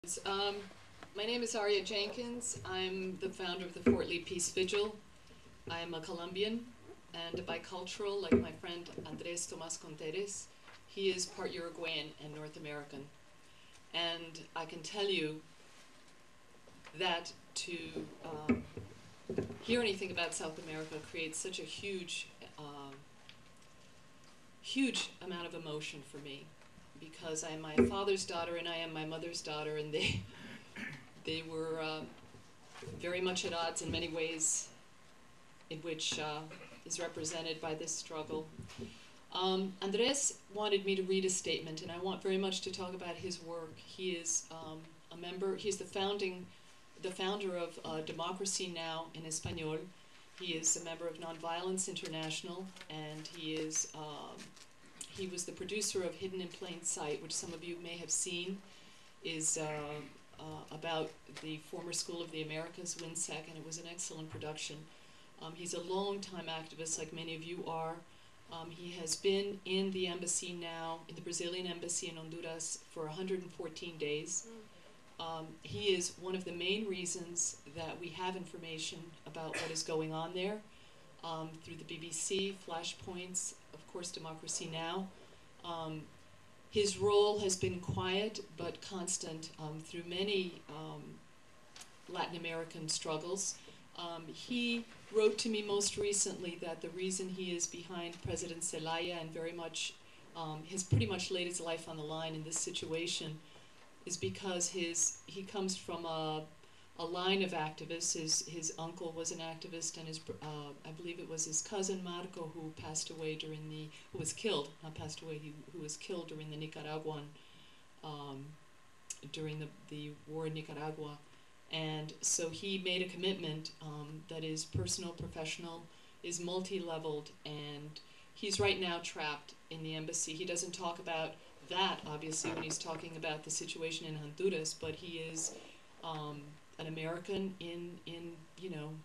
Um, my name is Aria Jenkins. I'm the founder of the Fort Lee Peace Vigil. I am a Colombian and a bicultural, like my friend Andres Tomas Conteres. He is part Uruguayan and North American. And I can tell you that to hear anything about South America creates such a huge amount of emotion for me, because I am my father's daughter and I am my mother's daughter, and they were very much at odds in many ways, in which is represented by this struggle. Andres wanted me to read a statement, and I want very much to talk about his work. He is a member. He's the founder of Democracy Now! In Espanol. He is a member of Nonviolence International, and he was the producer of Hidden in Plain Sight, which some of you may have seen, is about the former School of the Americas, WINSEC, and it was an excellent production. He's a long-time activist, like many of you are. He has been in the embassy now, in the Brazilian embassy in Honduras, for 114 days. He is one of the main reasons that we have information about what is going on there, through the BBC, Flashpoints, of course Democracy Now! His role has been quiet but constant through many Latin American struggles. He wrote to me most recently that the reason he is behind President Zelaya and very much has pretty much laid his life on the line in this situation is because he comes from a line of activists. His uncle was an activist, and I believe it was his cousin Marco who passed away who was killed, not passed away, who was killed during the Nicaraguan, during the war in Nicaragua. And so he made a commitment that is personal, professional, is multi-leveled, and he's right now trapped in the embassy. He doesn't talk about that, obviously, when he's talking about the situation in Honduras, but he is an American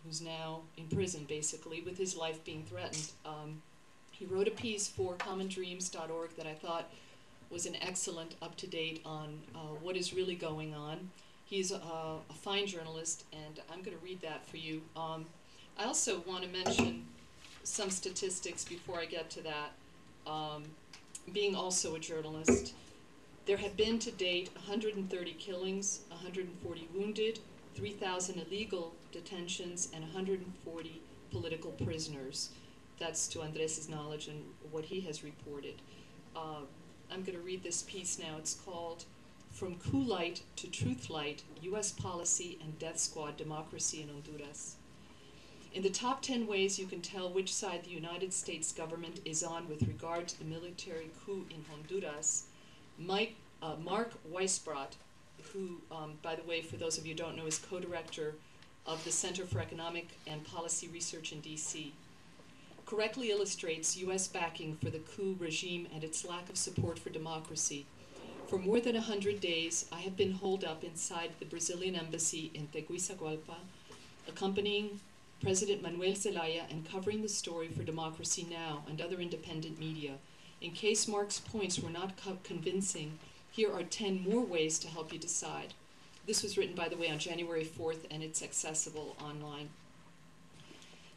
who's now in prison, basically, with his life being threatened. He wrote a piece for commondreams.org that I thought was an excellent up-to-date on what is really going on. He's a fine journalist, and I'm going to read that for you. I also want to mention some statistics before I get to that. Being also a journalist, there have been to date 130 killings, 140 wounded, 3,000 illegal detentions, and 140 political prisoners. That's to Andres' knowledge and what he has reported. I'm going to read this piece now. It's called From Coup Light to Truth Light, U.S. Policy and Death Squad Democracy in Honduras. In the top 10 ways you can tell which side the United States government is on with regard to the military coup in Honduras, Mark Weisbrot, who, by the way, for those of you who don't know, is co-director of the Center for Economic and Policy Research in D.C., correctly illustrates U.S. backing for the coup regime and its lack of support for democracy. For more than 100 days, I have been holed up inside the Brazilian embassy in Tegucigalpa, accompanying President Manuel Zelaya and covering the story for Democracy Now! And other independent media. In case Mark's points were not convincing, here are 10 more ways to help you decide. This was written, by the way, on January 4th, and it's accessible online.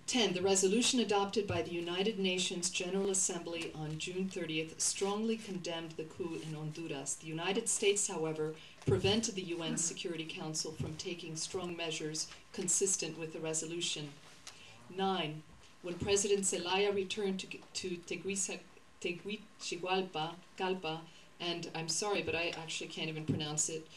10. The resolution adopted by the United Nations General Assembly on June 30th strongly condemned the coup in Honduras. The United States, however, prevented the UN Security Council from taking strong measures consistent with the resolution. 9. When President Zelaya returned to Tegucigalpa, and I'm sorry, but I actually can't even pronounce it,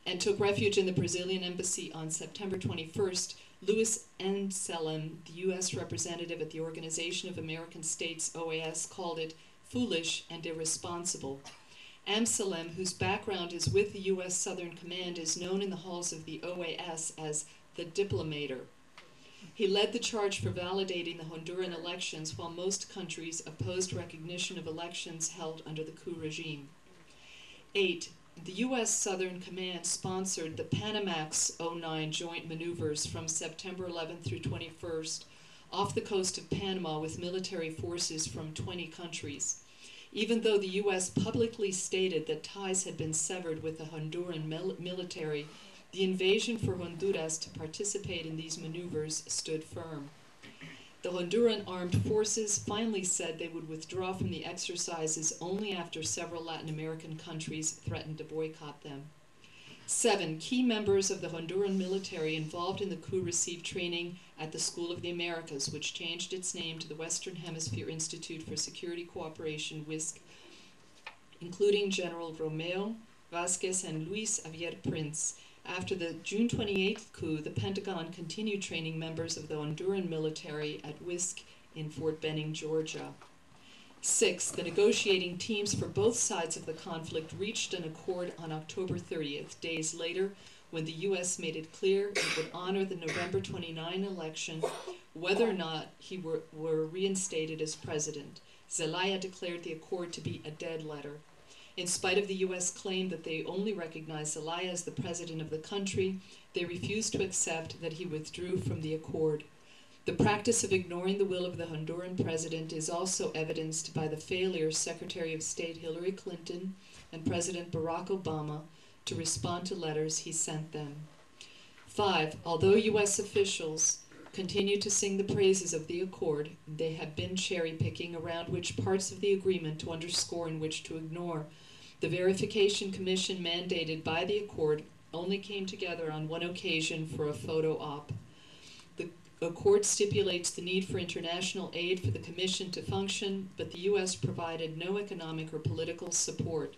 and took refuge in the Brazilian embassy on September 21st, Louis Anselm, the U.S. representative at the Organization of American States, OAS, called it foolish and irresponsible. Anselm, whose background is with the U.S. Southern Command, is known in the halls of the OAS as the Diplomator. He led the charge for validating the Honduran elections, while most countries opposed recognition of elections held under the coup regime. 8. The U.S. Southern Command sponsored the Panamax 09 joint maneuvers from September 11th through 21st off the coast of Panama with military forces from 20 countries. Even though the U.S. publicly stated that ties had been severed with the Honduran military, the invasion for Honduras to participate in these maneuvers stood firm. The Honduran armed forces finally said they would withdraw from the exercises only after several Latin American countries threatened to boycott them. 7 key members of the Honduran military involved in the coup received training at the School of the Americas, which changed its name to the Western Hemisphere Institute for Security Cooperation, WISC, including General Romeo Vasquez and Luis Javier Prince. After the June 28th coup, the Pentagon continued training members of the Honduran military at WISC in Fort Benning, Georgia. 6, the negotiating teams for both sides of the conflict reached an accord on October 30th, days later, when the U.S. made it clear it would honor the November 29 election, whether or not he were reinstated as president. Zelaya declared the accord to be a dead letter. In spite of the U.S. claim that they only recognized Zelaya as the president of the country, they refused to accept that he withdrew from the accord. The practice of ignoring the will of the Honduran president is also evidenced by the failure Secretary of State Hillary Clinton and President Barack Obama to respond to letters he sent them. 5, although U.S. officials continue to sing the praises of the accord, they have been cherry-picking around which parts of the agreement to underscore and which to ignore. The verification commission mandated by the accord only came together on one occasion for a photo op. The accord stipulates the need for international aid for the commission to function, but the U.S. provided no economic or political support.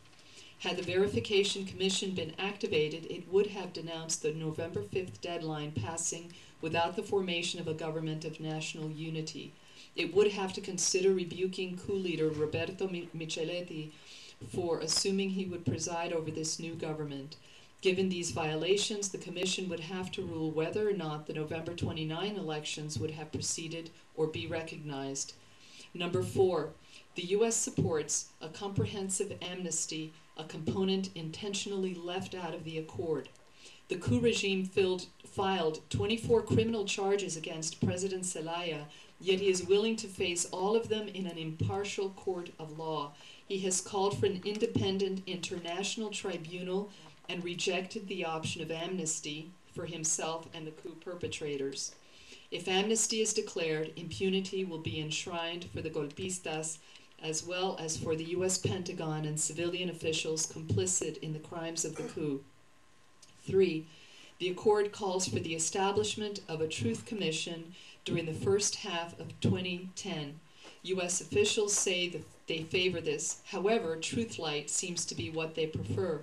Had the verification commission been activated, it would have denounced the November 5th deadline passing without the formation of a government of national unity. It would have to consider rebuking coup leader Roberto Micheletti for assuming he would preside over this new government. Given these violations, the Commission would have to rule whether or not the November 29 elections would have proceeded or be recognized. Number 4, the U.S. supports a comprehensive amnesty, a component intentionally left out of the accord. The coup regime filed 24 criminal charges against President Zelaya, yet he is willing to face all of them in an impartial court of law. He has called for an independent international tribunal and rejected the option of amnesty for himself and the coup perpetrators. If amnesty is declared, impunity will be enshrined for the golpistas as well as for the U.S. Pentagon and civilian officials complicit in the crimes of the coup. 3, the accord calls for the establishment of a truth commission during the first half of 2010. U.S. officials say that they favor this. However, Truthlight seems to be what they prefer.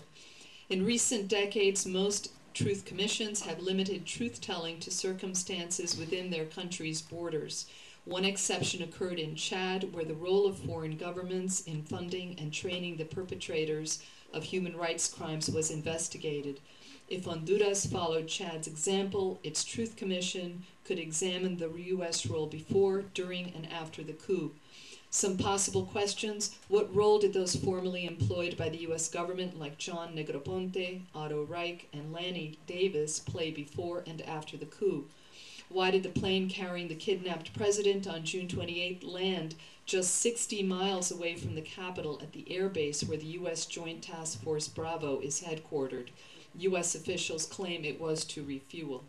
In recent decades, most truth commissions have limited truth-telling to circumstances within their country's borders. One exception occurred in Chad, where the role of foreign governments in funding and training the perpetrators of human rights crimes was investigated. If Honduras followed Chad's example, its Truth Commission could examine the U.S. role before, during, and after the coup. Some possible questions: what role did those formerly employed by the U.S. government like John Negroponte, Otto Reich, and Lanny Davis play before and after the coup? Why did the plane carrying the kidnapped president on June 28 land just 60 miles away from the capital at the airbase where the U.S. Joint Task Force Bravo is headquartered? U.S. officials claim it was to refuel.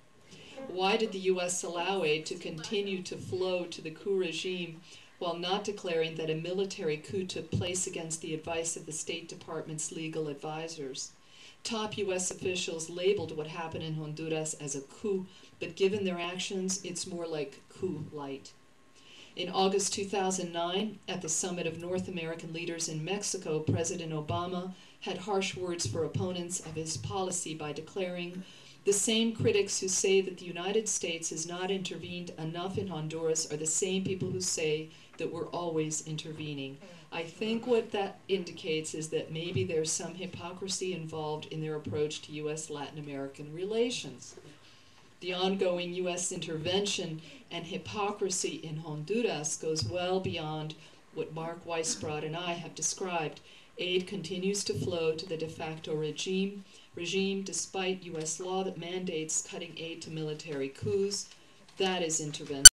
Why did the U.S. allow aid to continue to flow to the coup regime while not declaring that a military coup took place against the advice of the State Department's legal advisors? Top U.S. officials labeled what happened in Honduras as a coup, but given their actions, it's more like coup light. In August 2009, at the Summit of North American Leaders in Mexico, President Obama had harsh words for opponents of his policy by declaring, "The same critics who say that the United States has not intervened enough in Honduras are the same people who say that we're always intervening." I think what that indicates is that maybe there's some hypocrisy involved in their approach to U.S.-Latin American relations. The ongoing U.S. intervention and hypocrisy in Honduras goes well beyond what Mark Weisbrot and I have described. Aid continues to flow to the de facto regime despite U.S. law that mandates cutting aid to military coups. That is intervention.